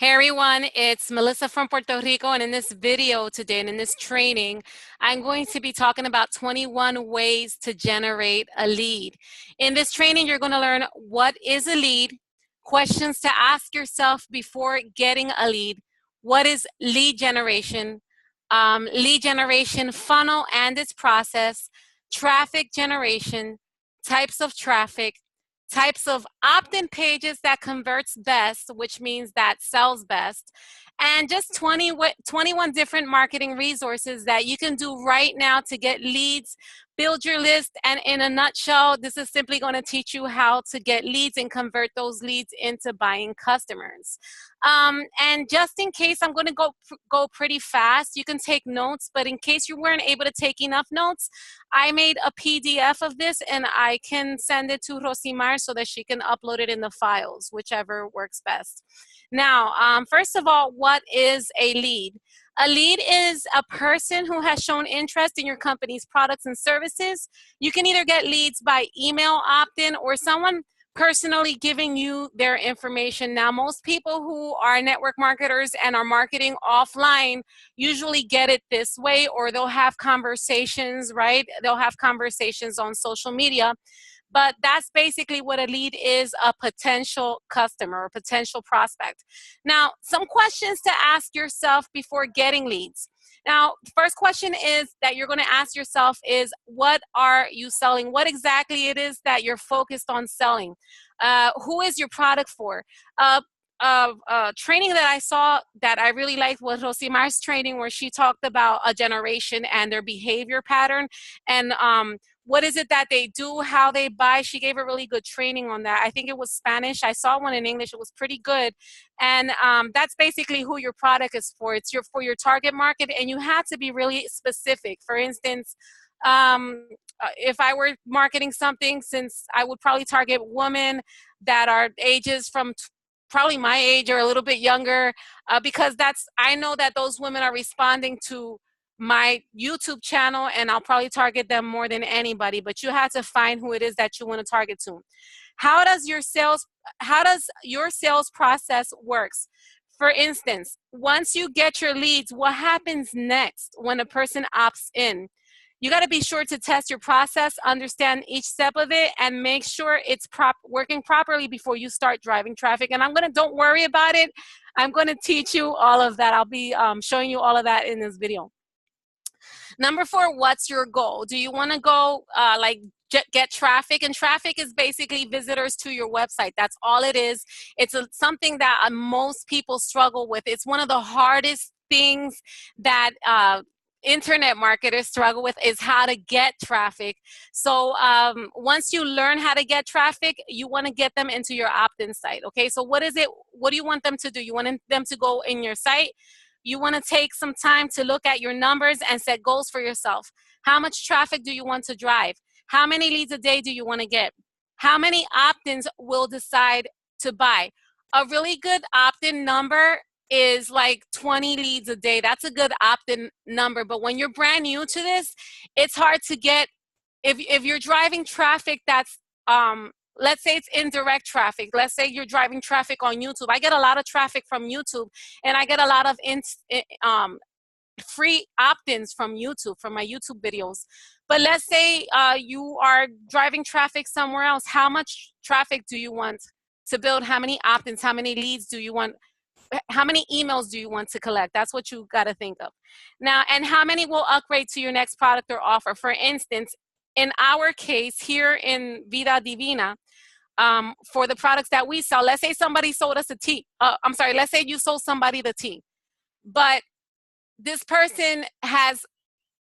Hey everyone, it's Melissa from Puerto Rico, and in this video today and in this training, I'm going to be talking about 21 ways to generate a lead. In this training, you're going to learn what is a lead, questions to ask yourself before getting a lead, what is lead generation funnel and its process, traffic generation, types of traffic, types of opt-in pages that converts best, which means that sells best, and just 21 different marketing resources that you can do right now to get leads, build your list, and in a nutshell, this is simply going to teach you how to get leads and convert those leads into buying customers. And just in case, I'm going to go pretty fast. You can take notes, but in case you weren't able to take enough notes, I made a PDF of this and I can send it to Rosimar so that she can upload it in the files, whichever works best. Now, first of all, what is a lead? A lead is a person who has shown interest in your company's products and services. You can either get leads by email opt-in or someone personally giving you their information. Now, most people who are network marketers and are marketing offline usually get it this way, or they'll have conversations, right? They'll have conversations on social media. But that's basically what a lead is, a potential customer, a potential prospect. Now, some questions to ask yourself before getting leads. Now, the first question is that you're going to ask yourself is, what are you selling? What exactly it is that you're focused on selling? Who is your product for? Training that I saw that I really liked was Rosimar's training, where she talked about a generation and their behavior pattern and what is it that they do, how they buy. She gave a really good training on that. I think it was Spanish. I saw one in English. It was pretty good. And that's basically who your product is for. It's for your target market, and you have to be really specific. For instance, if I were marketing something, since I would probably target women that are ages from probably my age or a little bit younger, because I know that those women are responding to my YouTube channel, and I'll probably target them more than anybody. But you have to find who it is that you want to target to. How does your sales process works? For instance, once you get your leads, what happens next when a person opts in? You got to be sure to test your process, understand each step of it, and make sure it's working properly before you start driving traffic. And don't worry about it. I'm going to teach you all of that. I'll be showing you all of that in this video. Number 4, what's your goal? Do you want to go get traffic? And traffic is basically visitors to your website. That's all it is. It's something that most people struggle with. It's one of the hardest things that internet marketers struggle with, is how to get traffic. So once you learn how to get traffic, you want to get them into your opt-in site. Okay, so what is it? What do you want them to do? You want them to go in your site. You want to take some time to look at your numbers and set goals for yourself. How much traffic do you want to drive? How many leads a day do you want to get? How many opt-ins will decide to buy? A really good opt-in number is like 20 leads a day. That's a good opt-in number. But when you're brand new to this, it's hard to get. If you're driving traffic that's let's say it's indirect traffic. Let's say you're driving traffic on YouTube. I get a lot of traffic from YouTube, and I get a lot of free opt-ins from YouTube, from my YouTube videos. But let's say you are driving traffic somewhere else. How much traffic do you want to build? How many opt-ins? How many leads do you want? How many emails do you want to collect? That's what you got to think of. Now, and how many will upgrade to your next product or offer? For instance, in our case here in Vida Divina, for the products that we sell, let's say somebody sold us a tea. Let's say you sold somebody the tea, but this person has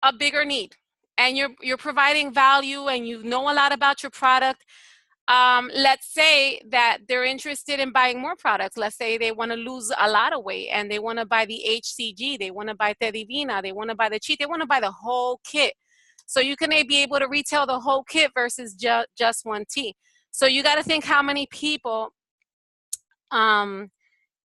a bigger need, and you're providing value, and you know a lot about your product. Let's say that they're interested in buying more products. Let's say they want to lose a lot of weight, and they want to buy the HCG, they want to buy Te Divina, they want to buy the cheat, they want to buy the whole kit. So you can be able to retail the whole kit versus just one tea. So you got to think how many people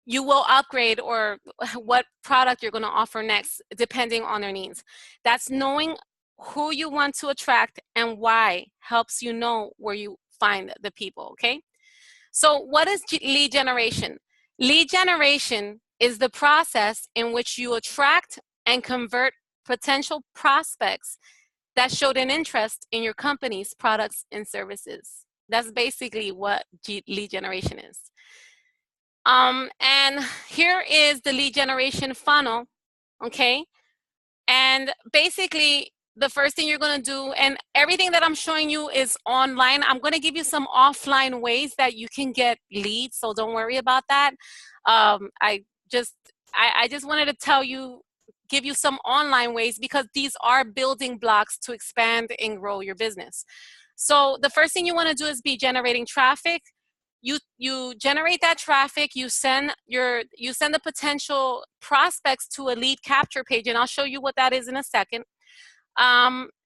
you will upgrade, or what product you're going to offer next, depending on their needs. That's knowing who you want to attract and why helps you know where you find the people, okay? So what is lead generation? Lead generation is the process in which you attract and convert potential prospects that showed an interest in your company's products and services. That's basically what lead generation is. And here is the lead generation funnel, okay? And basically, the first thing you're going to do, and everything that I'm showing you is online. I'm going to give you some offline ways that you can get leads, so don't worry about that. I just wanted to tell you, give you some online ways, because these are building blocks to expand and grow your business. So the first thing you want to do is be generating traffic. You generate that traffic, you send the potential prospects to a lead capture page, and I'll show you what that is in a second.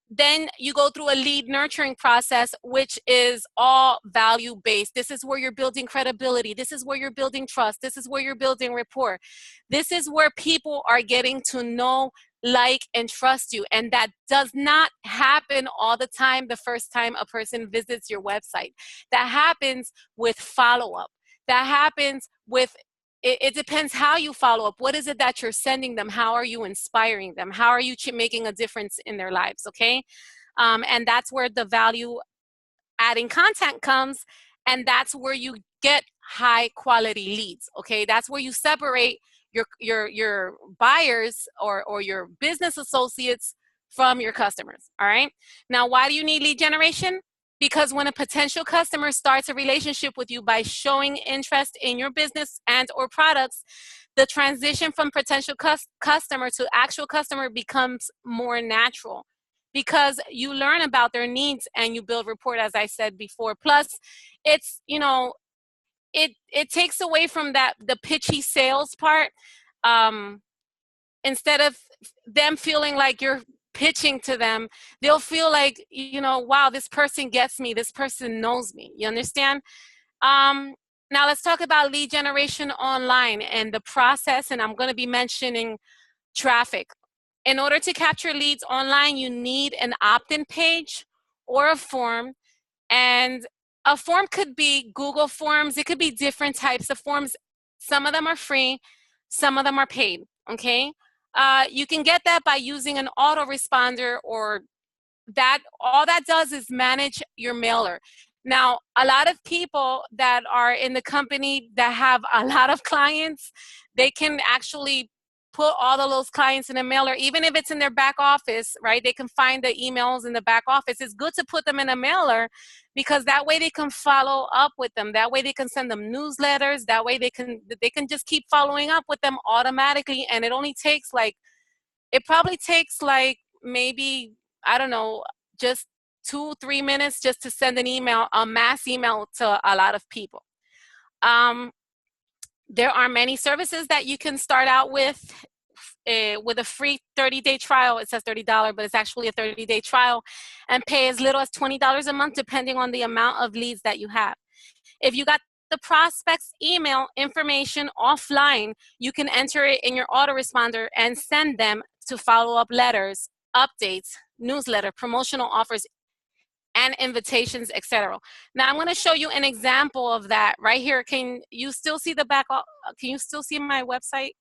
Then you go through a lead nurturing process, which is all value-based. This is where you're building credibility. This is where you're building trust. This is where you're building rapport. This is where people are getting to know, like, and trust you. And that does not happen all the time the first time a person visits your website. That happens with follow-up. That happens with it depends how you follow up. What is it that you're sending them? How are you inspiring them? How are you making a difference in their lives, okay? And that's where the value adding content comes, and that's where you get high quality leads, okay? That's where you separate your buyers or your business associates from your customers, all right? Now, why do you need lead generation? Because when a potential customer starts a relationship with you by showing interest in your business and or products, the transition from potential customer to actual customer becomes more natural, because you learn about their needs and you build rapport, as I said before. Plus, it's, you know, it takes away from the pitchy sales part. Instead of them feeling like you're pitching to them, they'll feel like, you know, wow, this person gets me, this person knows me. You understand? Now let's talk about lead generation online and the process, and I'm going to be mentioning traffic. In order to capture leads online, you need an opt-in page or a form. And a form could be Google Forms. It could be different types of forms. Some of them are free, some of them are paid, okay? You can get that by using an autoresponder, or that all that does is manage your mailer. Now, a lot of people that are in the company that have a lot of clients, they can actually put all of those clients in a mailer, even if it's in their back office, right? They can find the emails in the back office. It's good to put them in a mailer, because that way they can follow up with them. That way they can send them newsletters. That way they can just keep following up with them automatically. And it only takes it probably takes maybe, I don't know, just 2-3 minutes just to send an email, a mass email to a lot of people. There are many services that you can start out with a free 30-day trial. It says $30, but it's actually a 30-day trial, and pay as little as $20 a month, depending on the amount of leads that you have. If you got the prospect's email information offline, you can enter it in your autoresponder and send them to follow-up letters, updates, newsletter, promotional offers, and invitations, etc. Now I'm going to show you an example of that right here. Can you still see the back? Can you still see my website?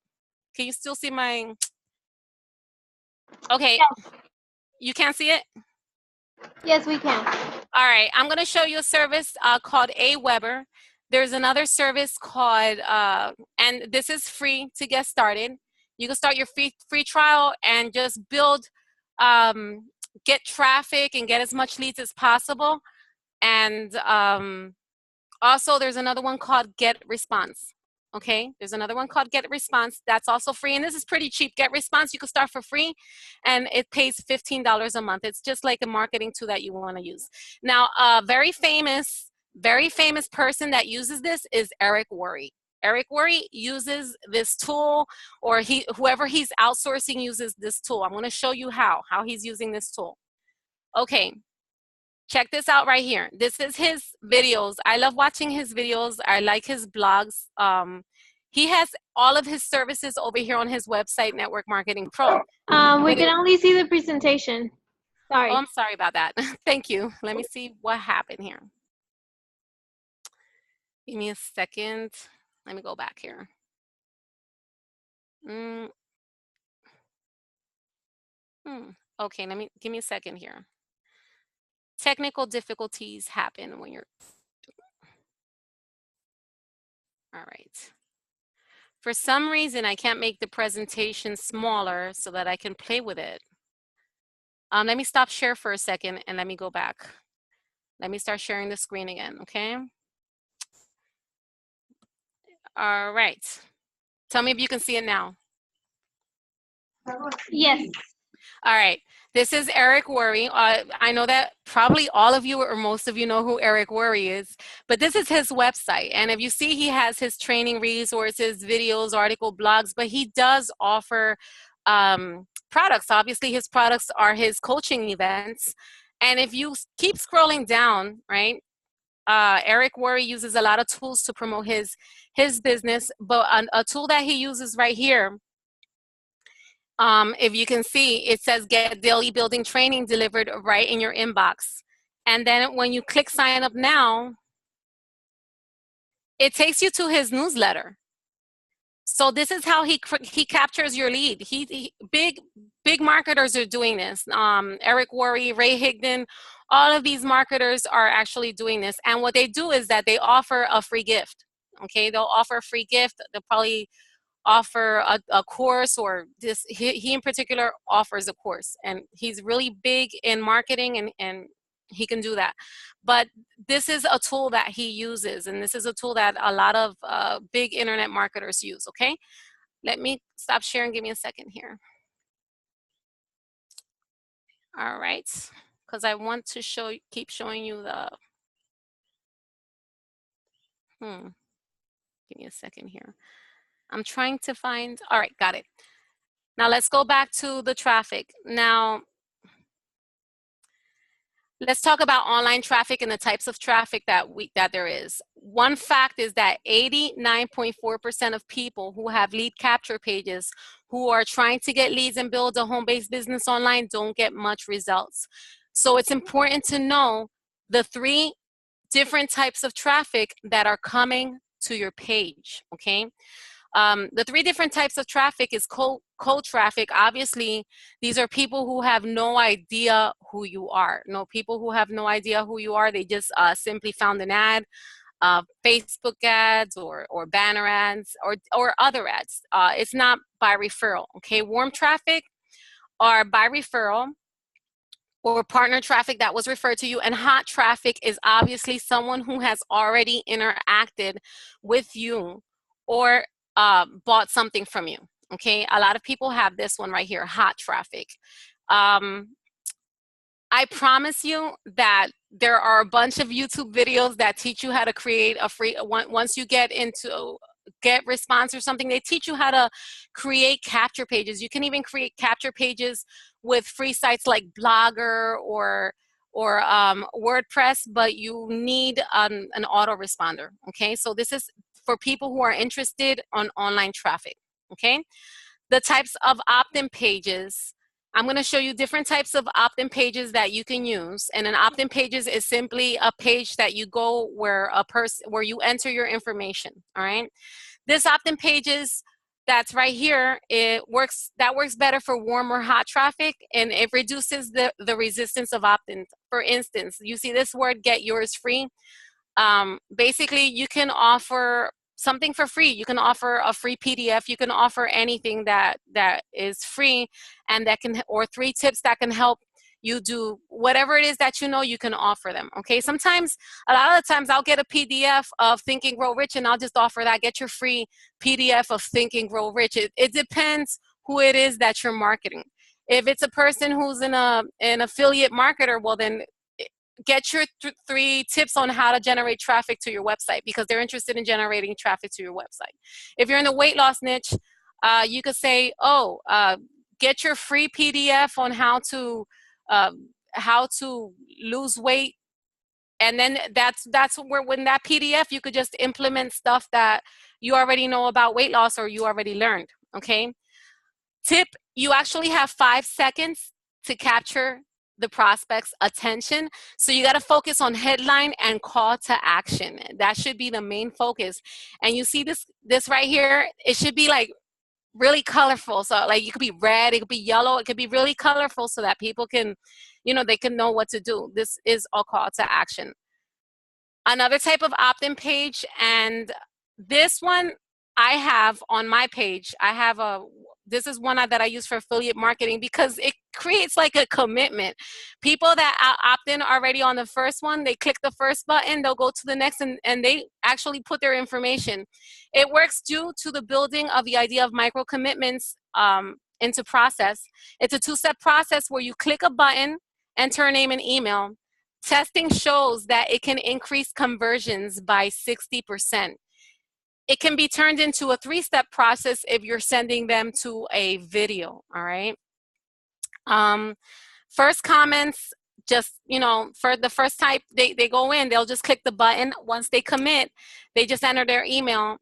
Can you still see my? Okay, Yes. You can't see it? Yes, we can. All right, I'm going to show you a service called Aweber. There's another service called, and this is free to get started. You can start your free trial and just build, get traffic and get as much leads as possible. And also there's another one called Get Response. Okay, there's another one called Get Response. That's also free, and this is pretty cheap. Get Response, you can start for free, and it pays $15 a month. It's just like a marketing tool that you want to use. Now, a very famous person that uses this is Eric Worre. Eric Worre uses this tool, or whoever he's outsourcing uses this tool. I'm going to show you how he's using this tool. Okay. Check this out right here. This is his videos. I love watching his videos. I like his blogs. He has all of his services over here on his website, Network Marketing Pro. We can only see the presentation. Sorry. Oh, I'm sorry about that. Thank you. Let me see what happened here. Give me a second. Let me go back here. Okay, give me a second here. Technical difficulties happen when you're, all right. For some reason, I can't make the presentation smaller so that I can play with it. Let me stop share for a second and let me go back. Let me start sharing the screen again, okay? All right. Tell me if you can see it now. Yes. All right. This is Eric Worre. I know that probably all of you or most of you know who Eric Worre is, but this is his website. And if you see, he has his training resources, videos, article, blogs, but he does offer products. Obviously, his products are his coaching events. And if you keep scrolling down, right, Eric Worre uses a lot of tools to promote his business, but a tool that he uses right here, if you can see, it says get daily building training delivered right in your inbox. And then when you click sign up now, it takes you to his newsletter. So this is how he captures your lead. Big marketers are doing this. Eric Worre, Ray Higdon, all of these marketers are actually doing this. And what they do is that they offer a free gift. Okay, they'll offer a free gift. They'll probably offer a course, or this he in particular offers a course, and he's really big in marketing, and he can do that. But this is a tool that he uses, and this is a tool that a lot of big internet marketers use. Okay, let me stop sharing. Give me a second here. All right, because I want to keep showing you the give me a second here. I'm trying to find, all right, got it. Now let's go back to the traffic. Now, let's talk about online traffic and the types of traffic that there is. One fact is that 89.4% of people who have lead capture pages who are trying to get leads and build a home-based business online don't get much results. So it's important to know the 3 different types of traffic that are coming to your page, okay? The 3 different types of traffic is cold traffic. Obviously, these are people who have no idea who you are. People who have no idea who you are. They just simply found an ad, Facebook ads or banner ads or other ads. It's not by referral, okay? Warm traffic are by referral or partner traffic that was referred to you, and hot traffic is obviously someone who has already interacted with you or bought something from you, okay? A lot of people have this one right here, hot traffic. I promise you that there are a bunch of YouTube videos that teach you how to create a free, once you get into GetResponse or something, they teach you how to create capture pages. You can even create capture pages with free sites like Blogger or WordPress, but you need an autoresponder, okay? So this is for people who are interested on online traffic, okay? The types of opt-in pages, I'm going to show you different types of opt-in pages that you can use. And an opt-in pages is simply a page that you go where you enter your information, all right? This opt-in pages that's right here, that works better for warm or hot traffic, and it reduces the resistance of opt-ins. For instance, you see this word, get yours free. Basically, you can offer something for free. You can offer a free PDF. You can offer anything that is free, and or 3 tips that can help you do whatever it is that you can offer them, okay? Sometimes, a lot of the times, I'll get a PDF of Think and Grow Rich, and I'll just offer that. Get your free PDF of Think and Grow Rich. It depends who it is that you're marketing. If it's a person who's an affiliate marketer, well then, get your 3 tips on how to generate traffic to your website, because they're interested in generating traffic to your website. If you're in the weight loss niche, you could say, get your free PDF on how to lose weight. And then that's where, when that PDF, you could just implement stuff that you already know about weight loss or you already learned, okay? Tip, you actually have 5 seconds to capture the prospect's attention. So you got to focus on headline and call to action. That should be the main focus. And you see this right here, it should be like really colorful. So like it could be red, it could be yellow, it could be really colorful so that people can, they can know what to do. This is a call to action. Another type of opt-in page, and this one I have on my page. This is one that I use for affiliate marketing because it creates like a commitment. People that opt in already on the first one, they click the first button, they'll go to the next, and they actually put their information. It works due to the building of the idea of micro commitments into process. It's a two-step process where you click a button, enter a name and email. Testing shows that it can increase conversions by 60%. It can be turned into a three-step process if you're sending them to a video, all right? First comments, just, for the first type, they go in, they'll just click the button. Once they commit, they just enter their email.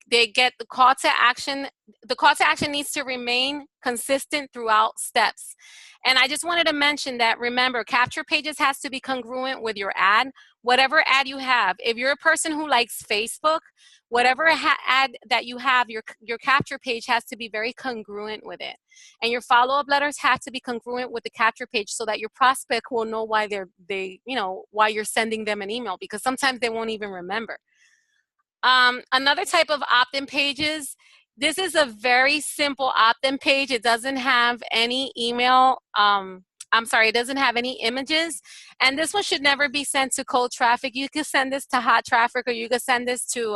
They get the call to action. The call to action needs to remain consistent throughout steps. And I just wanted to mention that, remember, capture pages has to be congruent with your ad, whatever ad you have. If you're a person who likes Facebook, whatever ad that you have, your capture page has to be very congruent with it. And your follow-up letters have to be congruent with the capture page so that your prospect will know why why you're sending them an email, because sometimes they won't even remember. Another type of opt-in pages, this is a very simple opt-in page. It doesn't have any email, it doesn't have any images. And this one should never be sent to cold traffic. You can send this to hot traffic, or you can send this to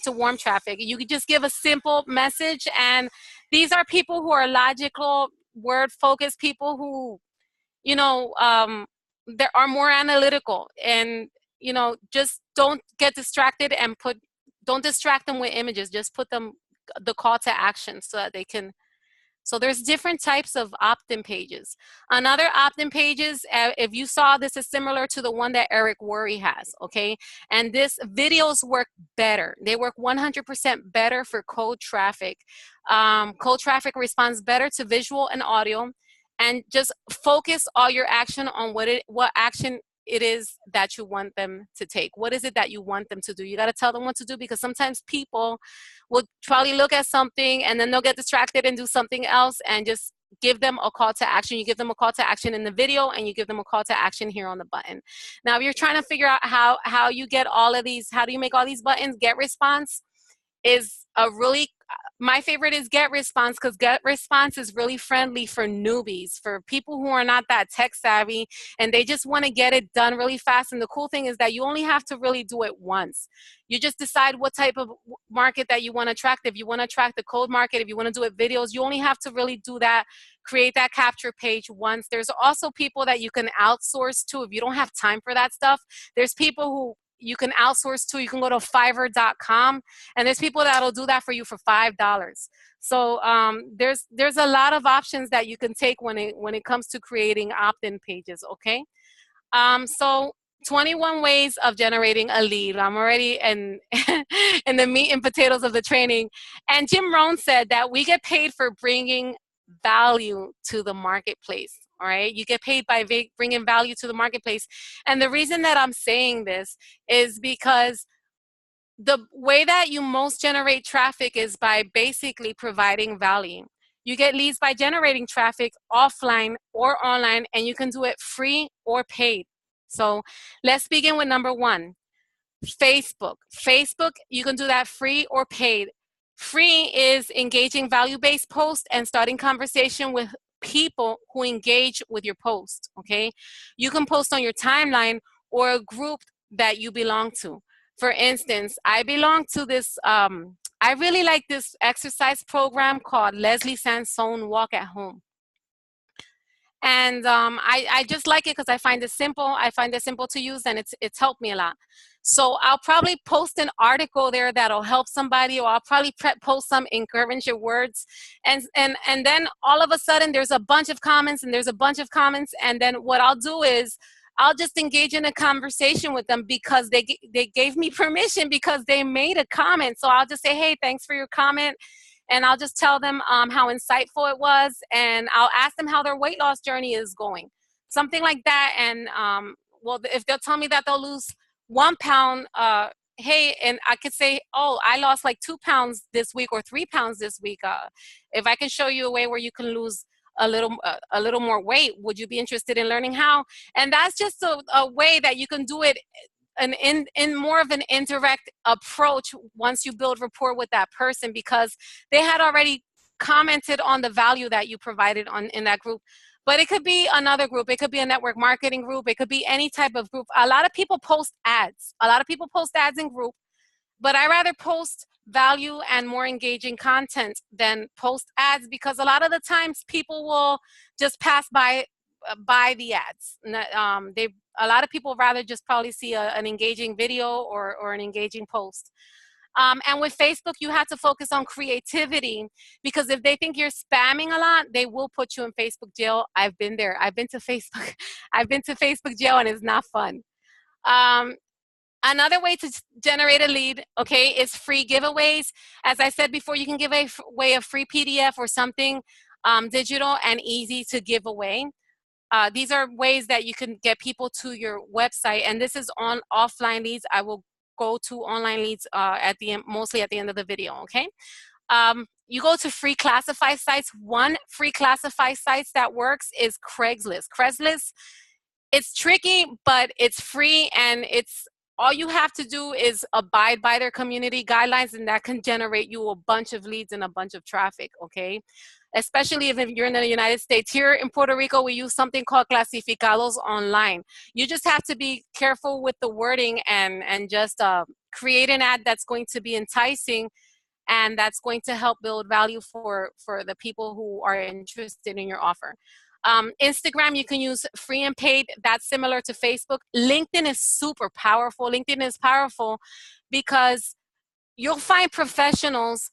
warm traffic. You could just give a simple message. And these are people who are logical, word-focused, people who, they are more analytical, and just don't get distracted and don't distract them with images. Just put them the call to action so that they can. So there's different types of opt-in pages. Another opt-in pages, if you saw, this is similar to the one that Eric Worre has, okay? And this videos work better. They work 100% better for cold traffic. Cold traffic responds better to visual and audio. And just focus all your action on what action it is that you want them to take. What is it that you want them to do? You got to tell them what to do, because sometimes people will probably look at something and then they'll get distracted and do something else, and just give them a call to action. You give them a call to action in the video, and you give them a call to action here on the button. Now, if you're trying to figure out how you get all of these, how do you make all these buttons, Get Response is my favorite is Get Response, because Get Response is really friendly for newbies, for people who are not that tech savvy and they just want to get it done really fast. And the cool thing is that you only have to really do it once. You just decide what type of market that you want to attract. If you want to attract the cold market, if you want to do it videos, you only have to really do that, create that capture page once. There's also people that you can outsource to if you don't have time for that stuff. There's people who you can outsource to. You can go to Fiverr.com, and there's people that'll do that for you for $5. So there's a lot of options that you can take when it comes to creating opt-in pages. Okay, so 21 ways of generating a lead. I'm already in the meat and potatoes of the training. And Jim Rohn said that we get paid for bringing value to the marketplace. All right, you get paid by bringing value to the marketplace. And the reason that I'm saying this is because the way that you most generate traffic is by basically providing value. You get leads by generating traffic offline or online, and you can do it free or paid. So let's begin with number one, Facebook. Facebook, you can do that free or paid. Free is engaging value-based posts and starting conversation with people who engage with your post, okay? You can post on your timeline or a group that you belong to. For instance, I belong to this, I really like this exercise program called Leslie Sansone Walk at Home. And I just like it because I find it simple. I find it simple to use, and it's helped me a lot. So I'll probably post an article there that'll help somebody, or I'll probably post some encouraging words. And then all of a sudden there's a bunch of comments, and there's a bunch of comments. And then what I'll do is I'll just engage in a conversation with them because they gave me permission, because they made a comment. So I'll just say, hey, thanks for your comment. and I'll just tell them how insightful it was, and I'll ask them how their weight loss journey is going, something like that. And well, if they'll tell me that they'll lose 1 pound, hey, and I could say, oh, I lost like 2 pounds this week or 3 pounds this week. If I can show you a way where you can lose a little more weight, would you be interested in learning how? And that's just a way that you can do it in more of an indirect approach once you build rapport with that person, because they had already commented on the value that you provided in that group. But it could be another group, it could be a network marketing group, it could be any type of group. A lot of people post ads, in group, but I rather post value and more engaging content than post ads, because a lot of the times people will just pass by the ads. A lot of people rather just probably see an engaging video or an engaging post. And with Facebook, you have to focus on creativity, because if they think you're spamming a lot, they will put you in Facebook jail. I've been there. I've been to Facebook. I've been to Facebook jail, and it's not fun. Another way to generate a lead, okay, is free giveaways. As I said before, you can give away a free PDF or something digital and easy to give away. These are ways that you can get people to your website, and this is on offline leads. I will go to online leads mostly at the end of the video, okay? You go to free classified sites. One free classified sites that works is Craigslist. Craigslist, it's tricky, but it's free, and all you have to do is abide by their community guidelines, and that can generate you a bunch of leads and a bunch of traffic, okay? Especially if you're in the United States. Here in Puerto Rico, we use something called clasificados online. You just have to be careful with the wording and just create an ad that's going to be enticing and that's going to help build value for the people who are interested in your offer. Instagram, you can use free and paid. That's similar to Facebook. LinkedIn is super powerful. LinkedIn is powerful because you'll find professionals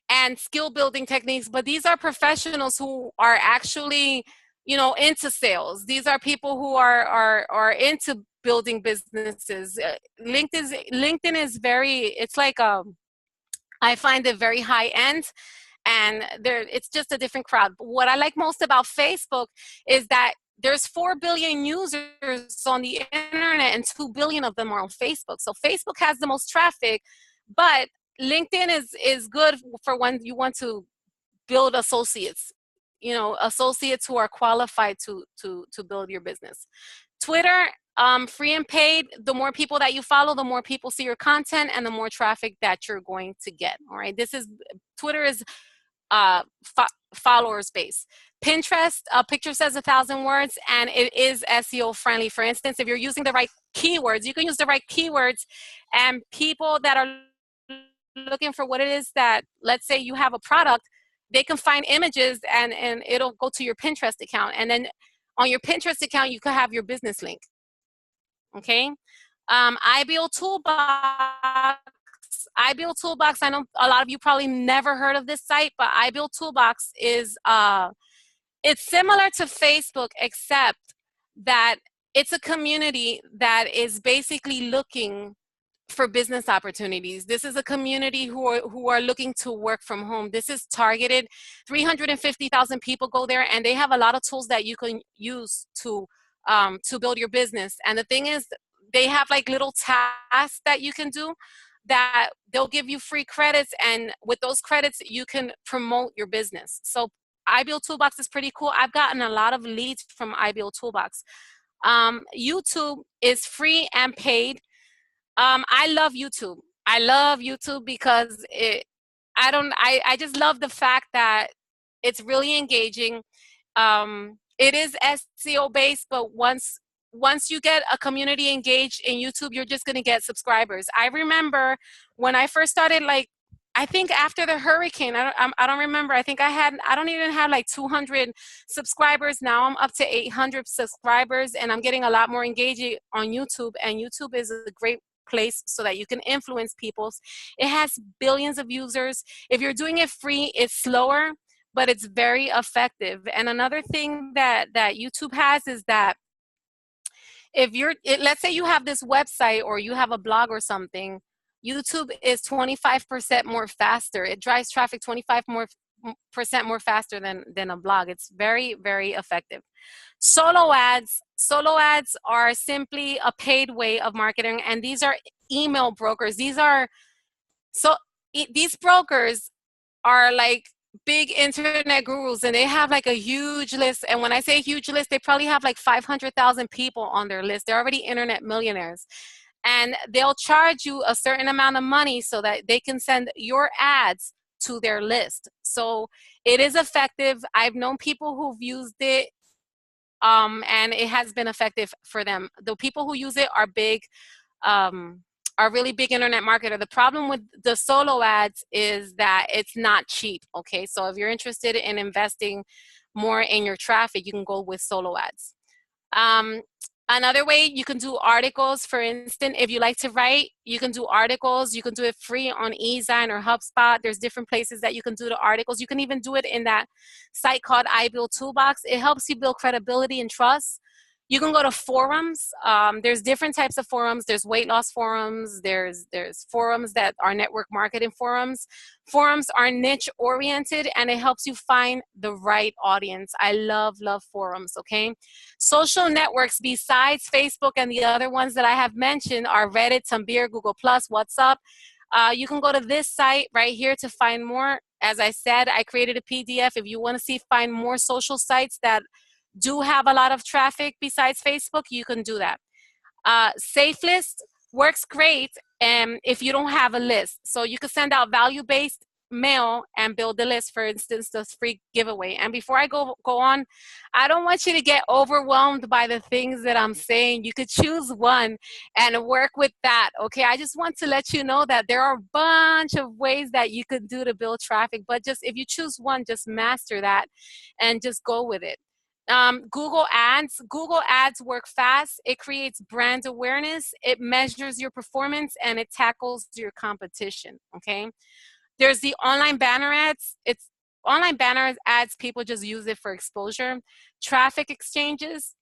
and skill building techniques, but these are professionals who are actually, into sales. These are people who are into building businesses. LinkedIn is it's like I find it very high end, and it's just a different crowd. But what I like most about Facebook is that there's 4 billion users on the internet, and 2 billion of them are on Facebook. So Facebook has the most traffic, but LinkedIn is good for when you want to build associates, associates who are qualified to build your business. Twitter, free and paid, the more people that you follow, the more people see your content and the more traffic that you're going to get. All right, Twitter is followers base. Pinterest, a picture says 1,000 words, and it is SEO friendly. For instance, if you're using the right keywords, you can use the right keywords, and people that are looking for what it is that, let's say you have a product, they can find images and it'll go to your Pinterest account, and then on your Pinterest account you could have your business link. Okay. IBO Toolbox. IBO Toolbox, I know a lot of you probably never heard of this site, but IBO Toolbox is it's similar to Facebook, except that it's a community that is basically looking for business opportunities. This is a community who are looking to work from home. This is targeted. 350,000 people go there, and they have a lot of tools that you can use to build your business. And the thing is, they have like little tasks that you can do that they'll give you free credits, and with those credits you can promote your business. So iBuild Toolbox is pretty cool. I've gotten a lot of leads from iBuild Toolbox. YouTube is free and paid. I love YouTube. I love YouTube because I just love the fact that it's really engaging. It is SEO based, but once you get a community engaged in YouTube, you're just going to get subscribers. I remember when I first started, like, I think after the hurricane, I don't remember. I think I don't even have like 200 subscribers. Now I'm up to 800 subscribers, and I'm getting a lot more engaging on YouTube. And YouTube is a great place so that you can influence people. It has billions of users. If you're doing it free, it's slower, but it's very effective. And another thing that YouTube has is that if let's say you have this website or you have a blog or something, YouTube is 25% more faster. It drives traffic 25% more faster than a blog. It's very, very effective. Solo ads are simply a paid way of marketing, and these are email brokers. These brokers are like big internet gurus, and they have like a huge list. And when I say huge list, they probably have like 500,000 people on their list. They're already internet millionaires, and they'll charge you a certain amount of money so that they can send your ads to their list. So it is effective. I've known people who've used it, and it has been effective for them. The people who use it are really big internet marketer. The problem with the solo ads is that it's not cheap. Okay, so if you're interested in investing more in your traffic, you can go with solo ads. Another way, you can do articles. For instance, if you like to write, you can do articles. You can do it free on eZine or HubSpot. There's different places that you can do the articles. You can even do it in that site called iBuild Toolbox. It helps you build credibility and trust. You can go to forums. There's different types of forums. There's weight loss forums. There's forums that are network marketing forums. Forums are niche oriented, and it helps you find the right audience. I love forums, okay? Social networks besides Facebook and the other ones that I have mentioned are Reddit, Tumblr, Google+, WhatsApp. You can go to this site right here to find more. As I said, I created a PDF. If you want to find more social sites that do have a lot of traffic besides Facebook, you can do that. Safe list works great if you don't have a list. So you can send out value-based mail and build the list, for instance, this free giveaway. And before I go on, I don't want you to get overwhelmed by the things that I'm saying. You could choose one and work with that, okay? I just want to let you know that there are a bunch of ways that you could do to build traffic, but just if you choose one, just master that and just go with it. Google Ads work fast. It creates brand awareness, it measures your performance, and it tackles your competition, okay? There's the online banner ads. It's online banner ads, people just use it for exposure. Traffic exchanges,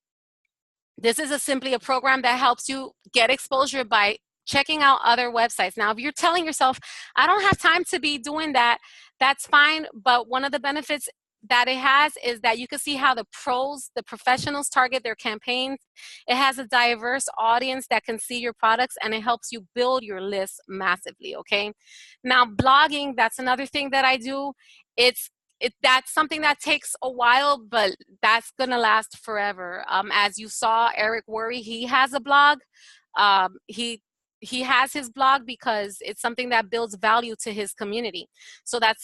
this is simply a program that helps you get exposure by checking out other websites. Now, if you're telling yourself, I don't have time to be doing that, that's fine. But one of the benefits that it has is that you can see how the pros, the professionals target their campaigns. It has a diverse audience that can see your products, and it helps you build your list massively, okay? Now, blogging, that's another thing that I do. That's something that takes a while, but that's gonna last forever. As you saw, Eric Worre, he has a blog. He has his blog because it's something that builds value to his community. So that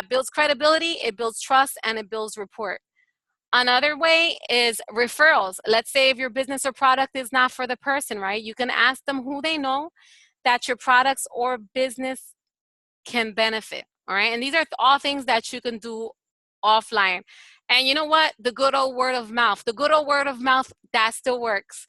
builds credibility, it builds trust, and it builds rapport. Another way is referrals. Let's say if your business or product is not for the person, right? You can ask them who they know that your products or business can benefit, all right? And these are all things that you can do offline. And you know what? The good old word of mouth. The good old word of mouth, that still works.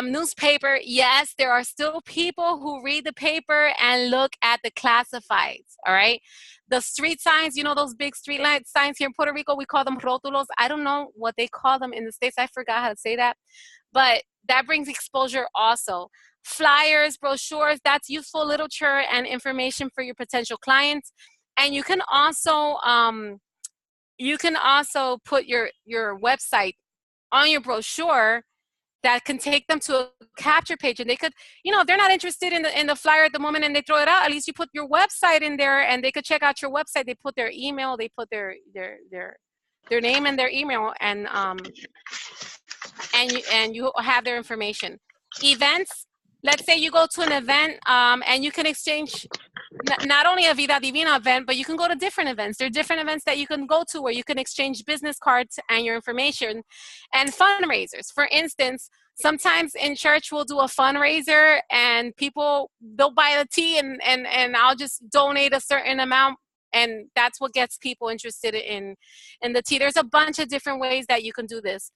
Newspaper, yes, there are still people who read the paper and look at the classifieds, all right? The street signs, you know, those big street light signs here in Puerto Rico, we call them rótulos. I don't know what they call them in the States. I forgot how to say that. But that brings exposure also. Flyers, brochures, that's useful literature and information for your potential clients. And you can also put your website on your brochure that can take them to a capture page, and they could, you know, if they're not interested in the flyer at the moment and they throw it out, at least you put your website in there and they could check out your website. They put their email, they put their name and their email, and you have their information. Events, let's say you go to an event and you can exchange not only a Vida Divina event, but you can go to different events. There are different events that you can go to where you can exchange business cards and your information. And fundraisers, for instance, sometimes in church we'll do a fundraiser and people, they'll buy the tea and I'll just donate a certain amount, and that's what gets people interested in the tea. There's a bunch of different ways that you can do this.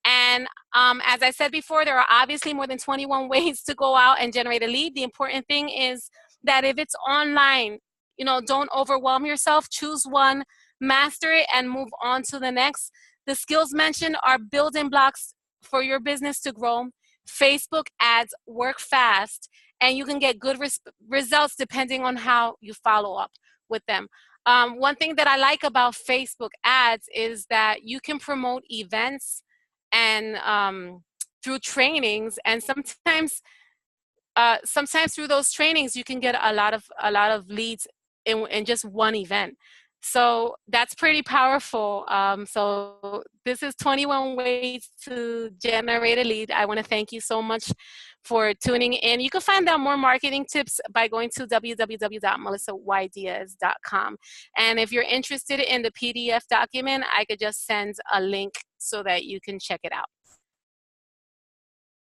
And as I said before, there are obviously more than 21 ways to go out and generate a lead. The important thing is that if it's online, you know, don't overwhelm yourself. Choose one, master it, and move on to the next. The skills mentioned are building blocks for your business to grow. Facebook ads work fast, and you can get good results depending on how you follow up with them. One thing that I like about Facebook ads is that you can promote events and through trainings, and sometimes through those trainings you can get a lot of leads in just one event. So that's pretty powerful. So this is 21 ways to generate a lead. I want to thank you so much for tuning in. You can find out more marketing tips by going to www.melissaydiaz.com. And if you're interested in the PDF document, I could just send a link so that you can check it out.